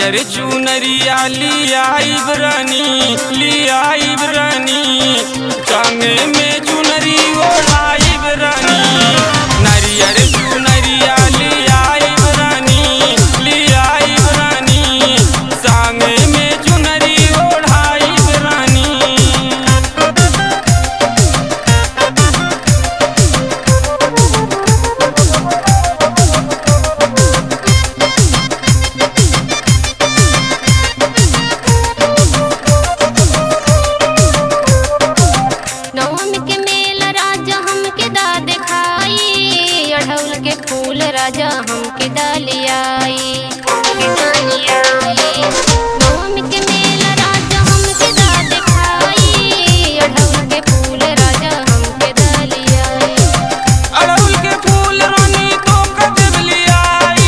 नारियर चुनरिया लियाइब रानी संगे में चुनरी ओढ़ाइब रानी। नारियर चुनरिया लियाइब रानी संगे में चुनरी ओढ़ाइब रानी। फूल राजा हमके डालियाई नवमी के मेला राजा हमके दा दिखाई। अढ़उल के फूल राजा हमके डालियाई। अढ़उल के फूल रानी तो कदेव लियाई।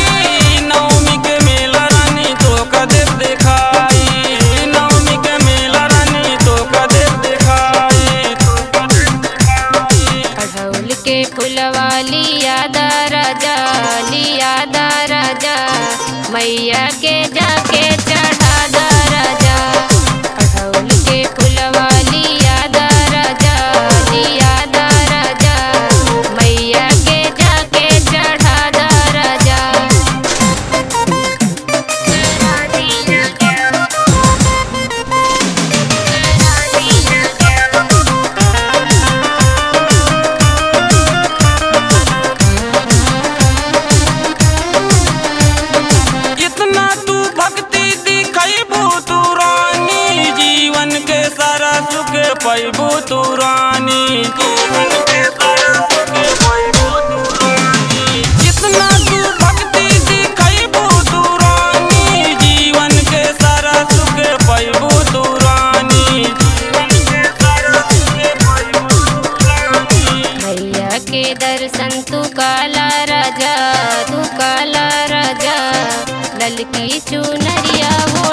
नवमी के मेला रानी तो कदेव दिखाई। नवमी के मेला रानी तो कदेव दिखाई। अढ़उल के फूलवा लियादा राजा मैया के जाके चढ़ादा राजा। अढ़उल के फूलवा लियादा राजा मैया के जाके चढ़ादा राजा। पैबू तू रानी जीवन के सारा सुख पैबू तू रानी। जितना तू भक्ति दिखैबू तू रानी जीवन के सारा सुख पैबू तू रानी। जीवन के सारा सुख पैबू तू रानी। मैया के दर्शन तू काला राजा ललकी चुनरिया वो